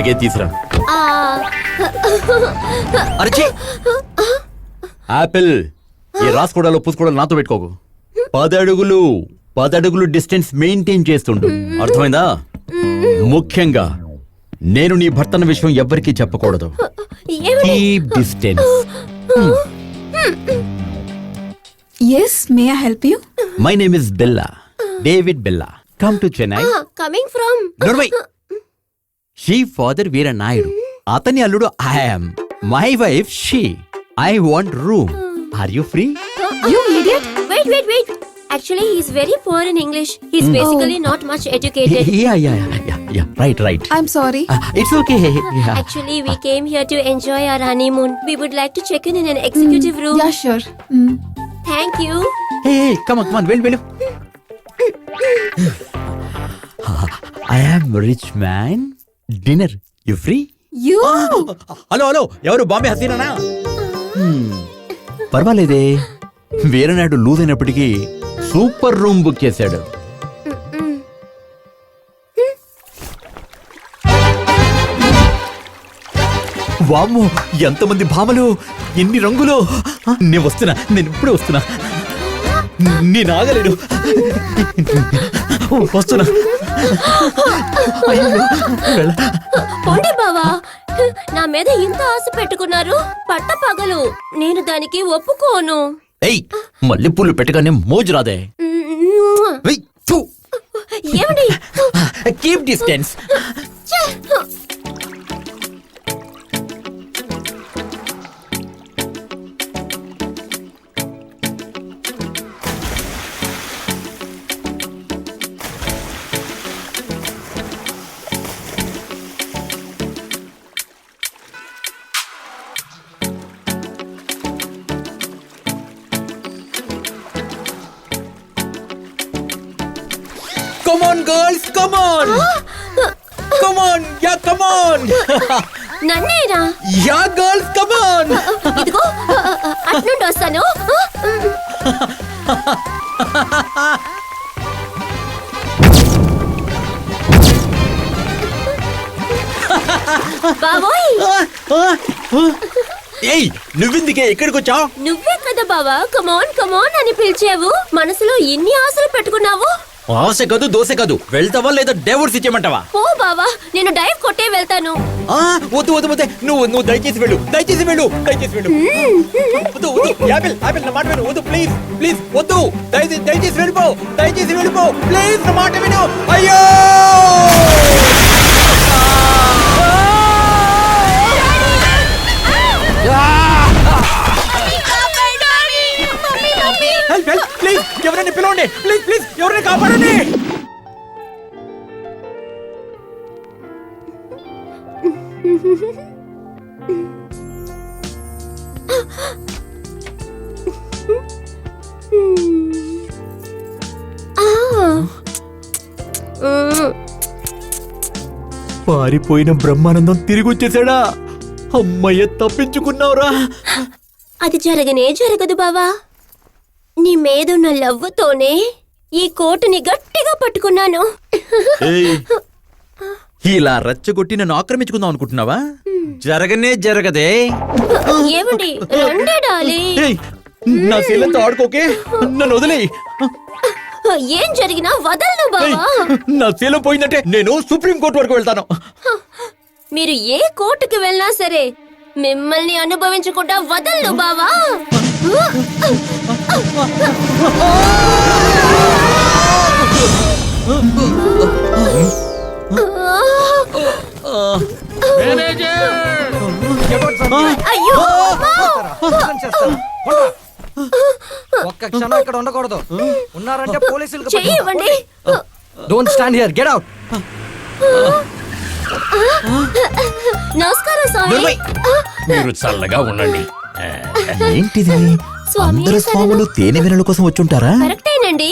Luggage తీసురా. అరచి apple ఈ రాసుకోడాలో పూసుకోవడాలు నాతో పెట్టుకోకు. 10 అడుగులు డిస్టెన్స్ మెయింటైన్ చేస్తుండు, అర్థమైందా? ముఖ్యంగా నేను నీ భర్తన విషయం ఎవ్వరికీ చెప్పకూడదు. Keep distance. Yes, may I help you? My name is Bella, David Bella. Come to Chennai. Coming from నోర్మై. షీ ఫాదర్ వీర నాయుడు, అతని అల్లుడు I am. My wife she. I want room. Are you free? You idiot! Wait. Actually, he's very poor in English. He's basically not much educated. Yeah. Right. I'm sorry. It's okay. Yeah. Actually, we came here to enjoy our honeymoon. We would like to check in an executive room. Yeah, sure. Thank you. Hey, come on, వెళ్ళు. I am rich man. Dinner. You free? You? Hello ఎవరు? Bombay హసీనానా? పర్వాలేదే, Veeranaidu loose అయినప్పటికీ super room book చేశాడు. వామ్మో, ఎంతమంది భామలు, ఎన్ని రంగులు! నేను ఇప్పుడే వస్తున్నా. నేను ఆగలేడు. వస్తున్నా. పోండి బావా, నా మీద ఇంత ఆశ పెట్టుకున్నారు. పట్ట పగలు నేను దానికి ఒప్పుకోను. ఏయ్, మల్లెపూలు పెట్టగానే మోజు రాదే. ఏమండి? Keep distance. Come on, girls, come on! Come on! నన్నేనా? Yeah, girls, come on! ఇదిగో అట్నుండి వస్తాను. బాబోయ్, ఏయ్, నువ్వెందుకే ఇక్కడికి వచ్చావు? నువ్వే కదా బావా కమాన్ అని పిలిచావు. మనసులో ఇన్ని ఆశలు పెట్టుకున్నావు. ఆశ కాదు, దోశ కాదు. వెళ్తావా లేదా డైవోర్స్ ఇచ్చేయమంటావా? ఓ బావా, నేను డైవ్ కొట్టే వెళ్తాను. వద్దు. నువ్వు దయచేసి వెళ్ళు. వద్దు. యాపిల్ నా మాట విను. వద్దు, ప్లీజ్ వద్దు. దయచేసి వెళ్ళిపో. ప్లీజ్ నా మాట విను. అయ్యో! హెల్ప్ ప్లీజ్, ఎవరైనా పిలవండి. ప్లీజ్ ఎవరైనా కాపాడండి. పారిపోయిన బ్రహ్మానందం తిరిగి వచ్చేసాడా? అమ్మయ్య, తప్పించుకున్నావురా. అది జరగదు బావా. నీ మీదున్న లవ్వుతోనే ఈ కోటుని గట్టిగా పట్టుకున్నాను. ఇలా రెచ్చగొట్టి నన్ను ఆక్రమించుకుందాం అనుకుంటున్నావా? జరగదే. ఏమండి, రండి డాలి. నా శీలంతో ఆడుకోకే, నన్ను వదిలేయ్. ఏం జరిగినా వదలను బావా. నా శీలం పోయిందంటే నేను సుప్రీం కోర్టు వరకు వెళ్తాను. మీరు ఏ కోర్టుకి వెళ్ళినా సరే మిమ్మల్ని అనుభవించకుండా వదలను బావా. అయ్యో, ఒక్క క్షణం ఇక్కడ ఉండకూడదు. ఉన్నారంటే పోలీసులకు చెయ్యండి. Don't stand here, get out. నమస్కారం స్వామి. మీరు చల్లగా ఉండండి. ఏంటిది? అందరు స్వాములు తేనె వినల కోసం వచ్చుంటారా? కరెక్టేనండి.